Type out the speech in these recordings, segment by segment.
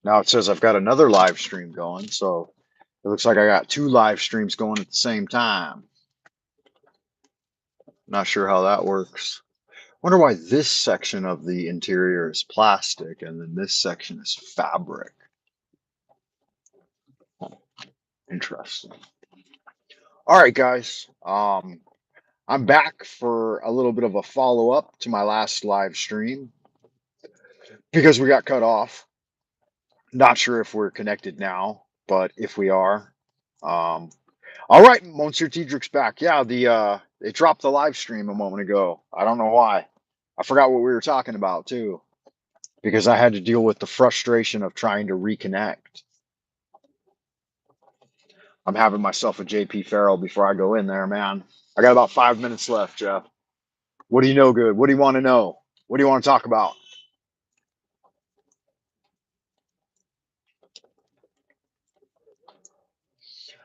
Now it says I've got another live stream going, so it looks like I got two live streams going at the same time. Not sure how that works. Wonder why this section of the interior is plastic and then this section is fabric. Interesting. All right, guys. I'm back for a little bit of a follow up to my last live stream because we got cut off. Not sure if we're connected now, but if we are, um, all right, Monsieur Tiedrich's back. Yeah, they dropped the live stream a moment ago. I don't know why. I forgot what we were talking about too, because I had to deal with the frustration of trying to reconnect. I'm having myself a JP Farrell before I go in there, man. I got about 5 minutes left, Jeff. What do you know good? What do you want to know? What do you want to talk about?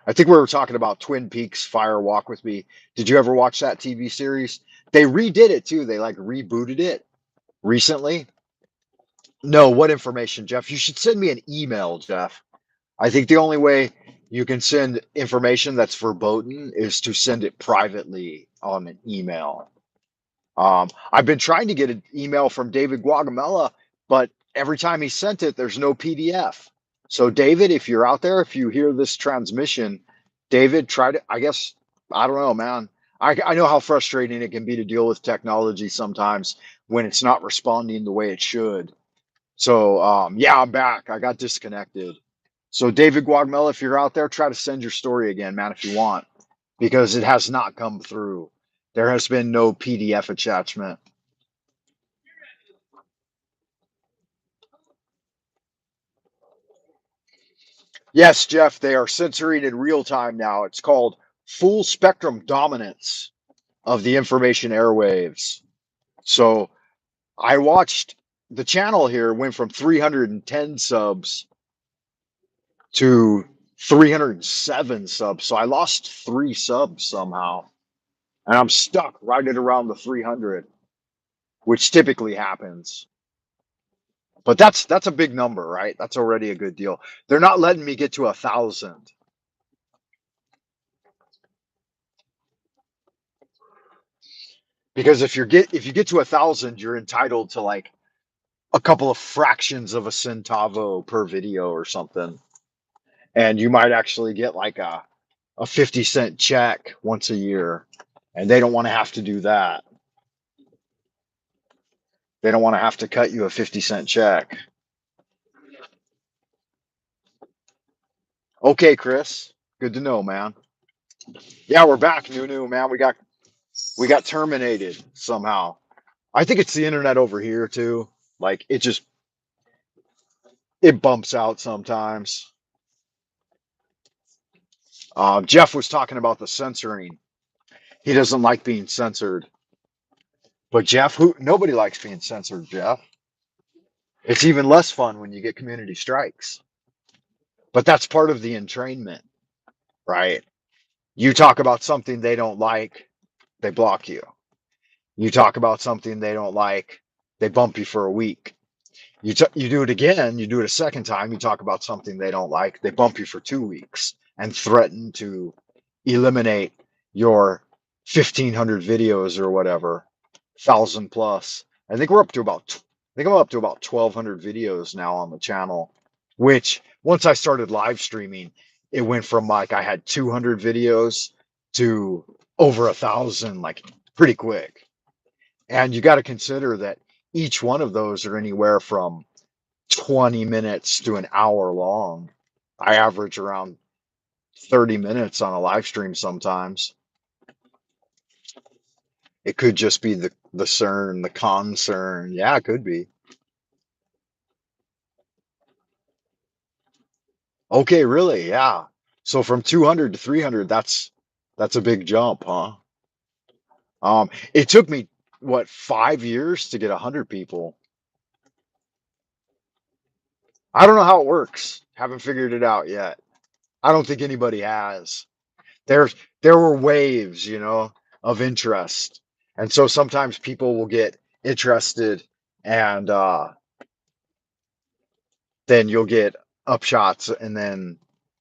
I think we were talking about Twin Peaks Fire Walk with Me. Did you ever watch that TV series? They redid it too. They like rebooted it recently. No, what information, Jeff? You should send me an email, Jeff. I think the only way you can send information that's verboten is to send it privately on an email. I've been trying to get an email from David Guagamela, but every time he sent it, there's no PDF. So, David, if you're out there, if you hear this transmission, David, try to, I guess, I don't know, man. I know how frustrating it can be to deal with technology sometimes when it's not responding the way it should. So, yeah, I'm back. I got disconnected. So, David Guagamela, if you're out there, try to send your story again, man, if you want, because it has not come through. There has been no PDF attachment. Yes, Jeff, they are censoring in real time now. It's called full spectrum dominance of the information airwaves. So I watched the channel here went from 310 subs to 307 subs. So I lost 3 subs somehow. And I'm stuck right at around the 300, which typically happens. But that's a big number, right? That's already a good deal. They're not letting me get to 1,000. Because if you get to 1,000, you're entitled to like a couple of fractions of a centavo per video or something, and you might actually get like a 50-cent check once a year, and they don't want to have to do that. They don't want to have to cut you a 50-cent check. Okay, Chris, good to know, man. Yeah, we're back, Nunu, man. We got terminated somehow. I think it's the internet over here too. Like it bumps out sometimes. Jeff was talking about the censoring. He doesn't like being censored. But Jeff, who nobody likes being censored, Jeff. It's even less fun when you get community strikes. But that's part of the entrainment, right? You talk about something they don't like, they block you. You talk about something they don't like, they bump you for a week. You do it again, you do it a second time, you talk about something they don't like, they bump you for 2 weeks and threaten to eliminate your 1,500 videos or whatever, 1,000 plus. I think I'm up to about 1,200 videos now on the channel, which once I started live streaming, it went from like I had 200 videos to over 1,000, like pretty quick. And you got to consider that each one of those are anywhere from 20 minutes to an hour long. I average around 30 minutes on a live stream sometimes. It could just be the CERN, the concern. Yeah, it could be. Okay, really? Yeah. So from 200 to 300, that's a big jump, huh? It took me what 5 years to get 100 people. I don't know how it works. Haven't figured it out yet. I don't think anybody has. There's there were waves, of interest. And so sometimes people will get interested and then you'll get upshots, and then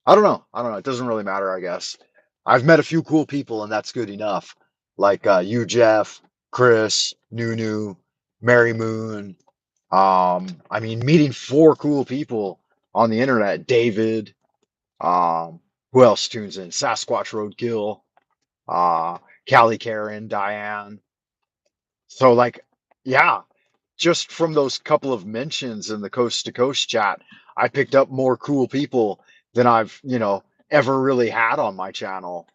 I don't know. I don't know. It doesn't really matter, I guess. I've met a few cool people, and that's good enough. Like you, Jeff, Chris, Nunu, Mary Moon. I mean, meeting four cool people on the internet. David. Who else tunes in? Sasquatch Roadkill. Uh, Callie, Karen, Diane. So like, yeah, just from those couple of mentions in the coast to coast chat, I picked up more cool people than I've ever really had on my channel.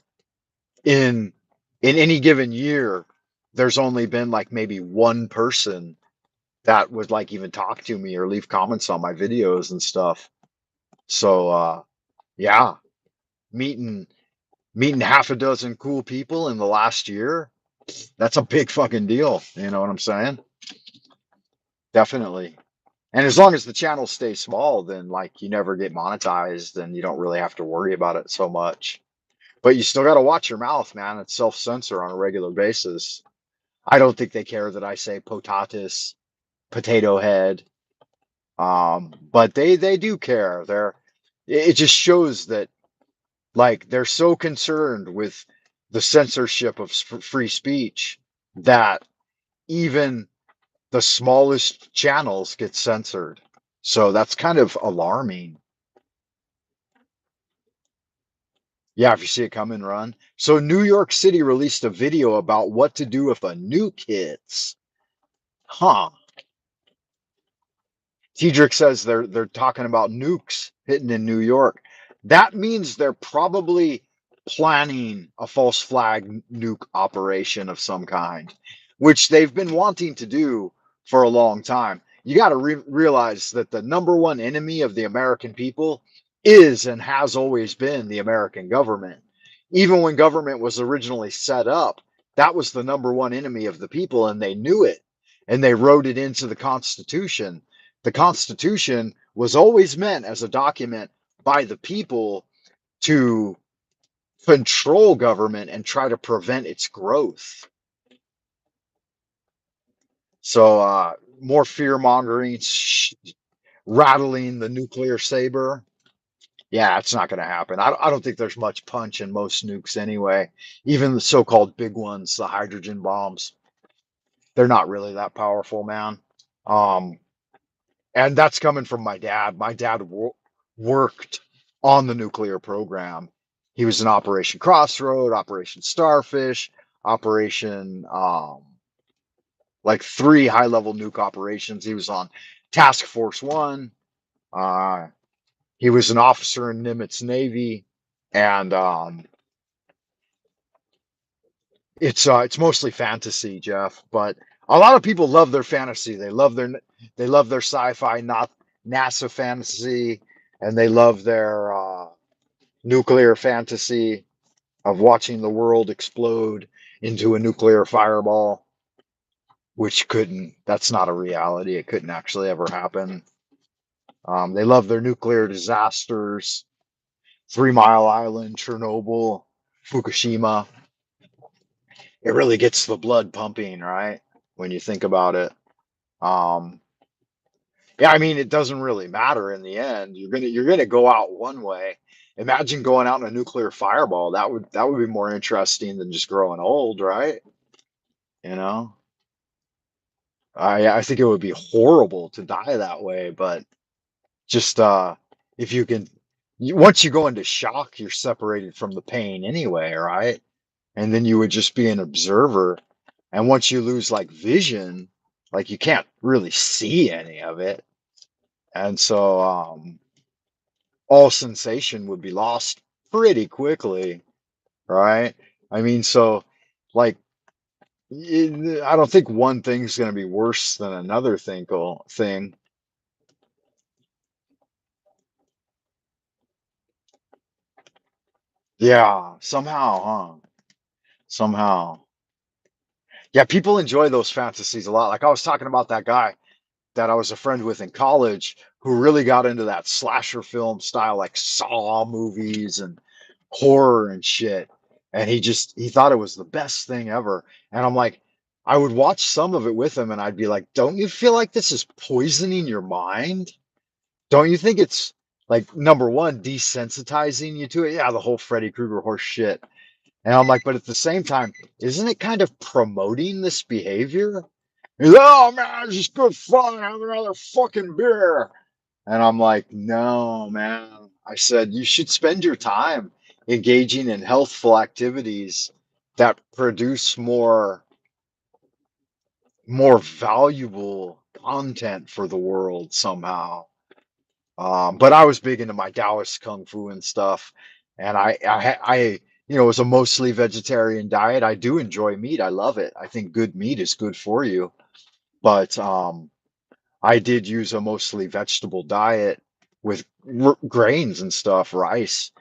In in any given year, there's only been like maybe one person that would like even talk to me or leave comments on my videos and stuff. So yeah, meeting meeting half a dozen cool people in the last year, that's a big fucking deal. You know what I'm saying? Definitely. And as long as the channel stays small, then like you never get monetized and you don't really have to worry about it so much. But you still got to watch your mouth, man. It's self-censor on a regular basis. I don't think they care that I say potatis, potato head. But they do care. It just shows that like they're so concerned with the censorship of free speech that even the smallest channels get censored. So that's kind of alarming. Yeah, if you see it coming, run. So New York City released a video about what to do if a nuke hits. Huh. Tiedrick says they're talking about nukes hitting in New York. That means they're probably planning a false flag nuke operation of some kind, which they've been wanting to do for a long time. You got to realize that the number one enemy of the American people is and has always been the American government. Even when government was originally set up, that was the number one enemy of the people, and they knew it, and they wrote it into the Constitution. The Constitution was always meant as a document by the people to control government and try to prevent its growth. So, more fear mongering, rattling the nuclear saber. Yeah, it's not going to happen. I don't think there's much punch in most nukes anyway. Even the so called big ones, the hydrogen bombs, they're not really that powerful, man. Um, and that's coming from my dad. My dad worked on the nuclear program. He was in Operation Crossroad, Operation Starfish, Operation like three high level nuke operations. He was on Task Force One. Uh, he was an officer in Nimitz Navy, and it's mostly fantasy, Jeff. But a lot of people love their fantasy. They love their sci-fi, not NASA fantasy, and they love their nuclear fantasy of watching the world explode into a nuclear fireball, which couldn't. That's not a reality. It couldn't actually ever happen. They love their nuclear disasters: 3 Mile Island, Chernobyl, Fukushima. It really gets the blood pumping, right? When you think about it. Um, yeah, I mean, it doesn't really matter in the end. You're gonna go out one way. Imagine going out in a nuclear fireball. That would be more interesting than just growing old, right? You know, I think it would be horrible to die that way, but just if you can, once you go into shock, you're separated from the pain anyway, right? And then you would just be an observer. And once you lose like vision, like you can't really see any of it. And so all sensation would be lost pretty quickly, right? I mean, so like I don't think one thing's going to be worse than another thing. Yeah, somehow, huh? Somehow. Yeah, people enjoy those fantasies a lot. Like I was talking about that guy that I was a friend with in college who really got into that slasher film style, like Saw movies and horror and shit. And he thought it was the best thing ever. And I'm like, I would watch some of it with him and I'd be like, don't you feel like this is poisoning your mind? Don't you think it's like number one, desensitizing you to it? Yeah, the whole Freddy Krueger horse shit. And I'm like, but at the same time, isn't it kind of promoting this behavior? He's, oh man, it's just good fun. Have another fucking beer. And I'm like, no, man. I said, you should spend your time engaging in healthful activities that produce more valuable content for the world somehow. But I was big into my Taoist kung fu and stuff, and it was a mostly vegetarian diet. I do enjoy meat. I love it. I think good meat is good for you. But I did use a mostly vegetable diet with grains and stuff, rice.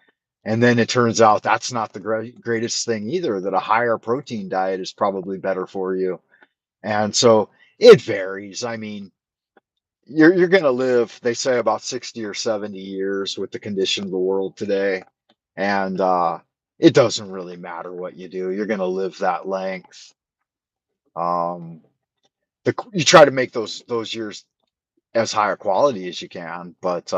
And then it turns out that's not the greatest thing either, that a higher protein diet is probably better for you. And so it varies. I mean, you're going to live, they say, about 60 or 70 years with the condition of the world today. And it doesn't really matter what you do. You're going to live that length. Um, you try to make those years as high a quality as you can, but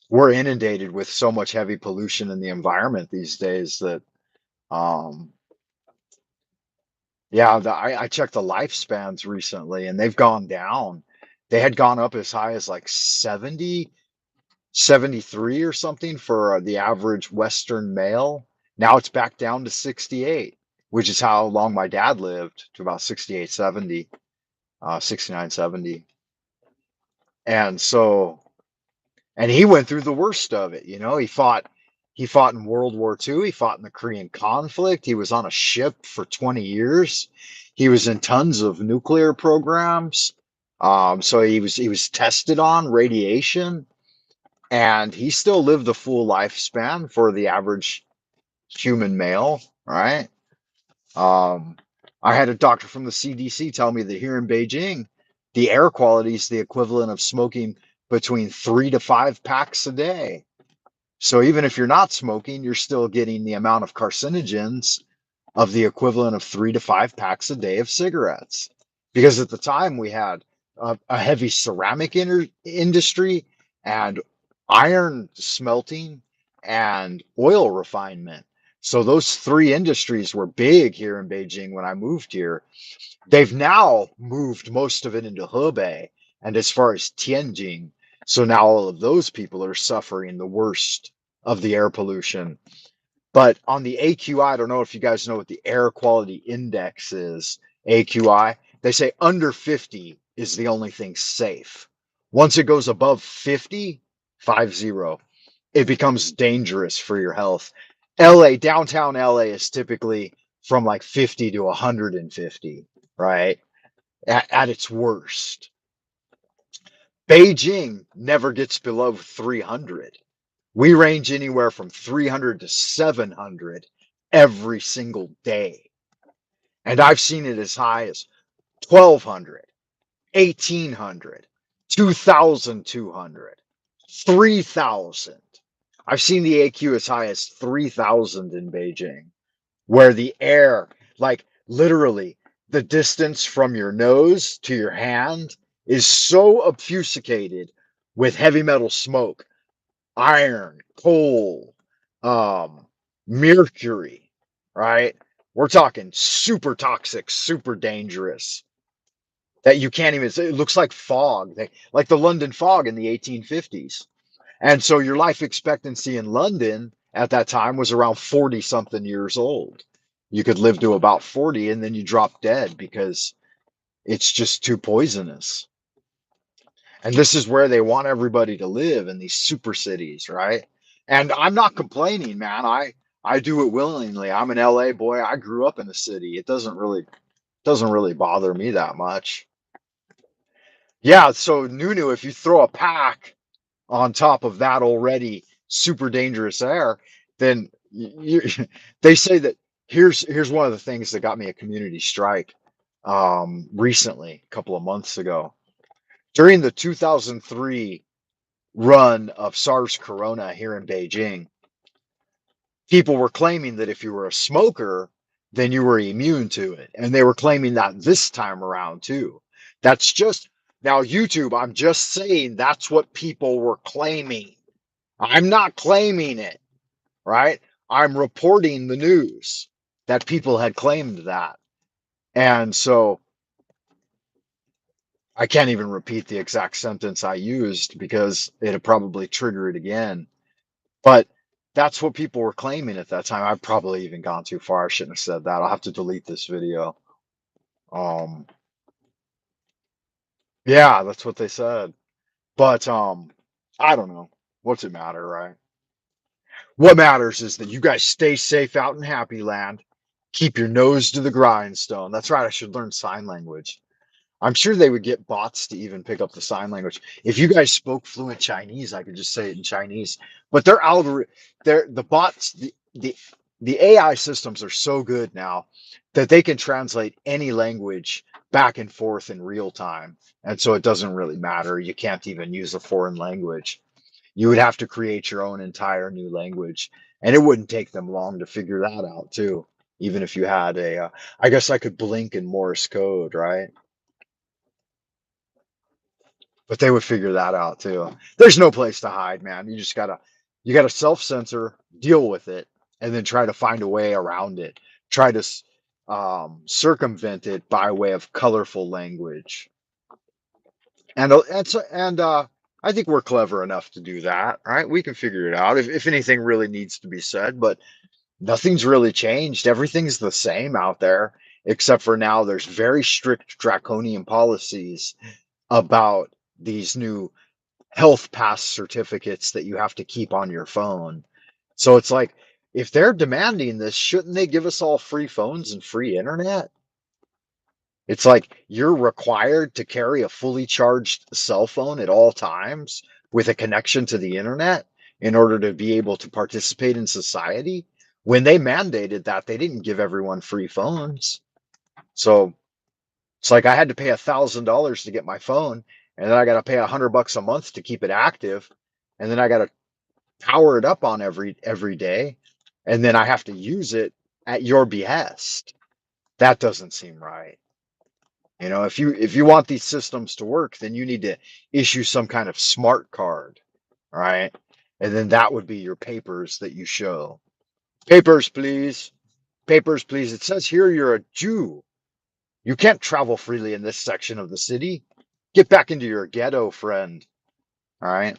we're inundated with so much heavy pollution in the environment these days that um, yeah, I checked the lifespans recently and they've gone down. They had gone up as high as like 70, 73 or something for the average Western male. Now it's back down to 68, which is how long my dad lived, to about 68, 70, 69, 70. And so, and he went through the worst of it. He fought in World War II. He fought in the Korean conflict. He was on a ship for 20 years. He was in tons of nuclear programs. So he was tested on radiation, and he still lived a full lifespan for the average human male, right? Um, I had a doctor from the CDC tell me that here in Beijing, the air quality is the equivalent of smoking between 3 to 5 packs a day. So even if you're not smoking, you're still getting the amount of carcinogens of the equivalent of 3 to 5 packs a day of cigarettes. Because at the time we had a heavy ceramic industry and iron smelting and oil refinement. So those three industries were big here in Beijing when I moved here. They've now moved most of it into Hebei and as far as Tianjin. So now all of those people are suffering the worst of the air pollution. But on the AQI, I don't know if you guys know what the air quality index is, AQI. They say under 50 is the only thing safe. Once it goes above 50, 50, it becomes dangerous for your health. LA, downtown LA is typically from like 50 to 150, right? At its worst. Beijing never gets below 300. We range anywhere from 300 to 700 every single day. And I've seen it as high as 1200, 1800, 2200, 3000. I've seen the AQ as high as 3000 in Beijing, where the air, like literally the distance from your nose to your hand, is so obfuscated with heavy metal smoke, iron, coal, um, mercury, right? We're talking super toxic, super dangerous that you can't even say. It looks like fog, like the London fog in the 1850s. And so your life expectancy in London at that time was around 40 something years old. You could live to about 40 and then you drop dead because it's just too poisonous. And this is where they want everybody to live, in these super cities, right? And I'm not complaining, man. I do it willingly. I'm an LA boy. I grew up in the city. It doesn't really bother me that much. Yeah, so Nunu, if you throw a pack on top of that already super dangerous air, then they say that here's one of the things that got me a community strike recently, a couple of months ago. During the 2003 run of SARS Corona here in Beijing, people were claiming that if you were a smoker, then you were immune to it. And they were claiming that this time around too. That's just Now, YouTube, I'm just saying that's what people were claiming. I'm not claiming it, right? I'm reporting the news that people had claimed that. And so I can't even repeat the exact sentence I used because it'd probably trigger it again. But that's what people were claiming at that time. I've probably even gone too far. I shouldn't have said that. I'll have to delete this video. Um, yeah, that's what they said. But I don't know. What's it matter, right? What matters is that you guys stay safe out in Happy Land. Keep your nose to the grindstone. That's right. I should learn sign language. I'm sure they would get bots to even pick up the sign language. If you guys spoke fluent Chinese, I could just say it in Chinese. But their algorithm, their the bots, the AI systems are so good now that they can translate any language back and forth in real time. And so it doesn't really matter. You can't even use a foreign language. You would have to create your own entire new language, and it wouldn't take them long to figure that out too. Even if you had I guess I could blink in Morse code, right? But they would figure that out too. There's no place to hide, man. You gotta self censor, deal with it, and then try to find a way around it. Try to circumvent it by way of colorful language. And I think we're clever enough to do that, right? We can figure it out if anything really needs to be said. But nothing's really changed. Everything's the same out there, except for now there's very strict draconian policies about these new health pass certificates that you have to keep on your phone. So it's like, if they're demanding this, shouldn't they give us all free phones and free internet? It's like you're required to carry a fully charged cell phone at all times with a connection to the internet in order to be able to participate in society. When they mandated that, they didn't give everyone free phones. So it's like I had to pay $1,000 to get my phone, and then I got to pay $100 a month to keep it active, and then I got to power it up on every day, and then I have to use it at your behest. That doesn't seem right. If you want these systems to work, then you need to issue some kind of smart card, right? And then that would be your papers that you show. Papers, please. Papers, please. It says here you're a Jew. You can't travel freely in this section of the city. Get back into your ghetto, friend. All right.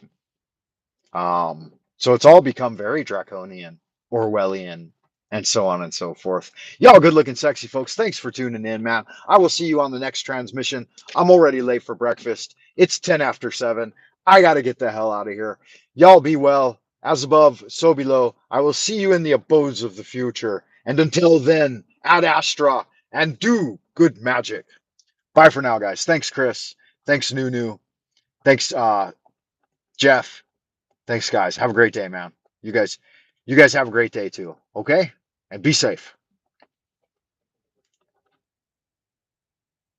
So it's all become very draconian, Orwellian, and so on and so forth. Y'all good looking, sexy folks. Thanks for tuning in, man. I will see you on the next transmission. I'm already late for breakfast. It's 10 after 7. I got to get the hell out of here. Y'all be well. As above, so below. I will see you in the abodes of the future. And until then, ad astra and do good magic. Bye for now, guys. Thanks, Chris. Thanks, Nunu. Thanks, Jeff. Thanks, guys. Have a great day, man. You guys have a great day too. Okay? And be safe.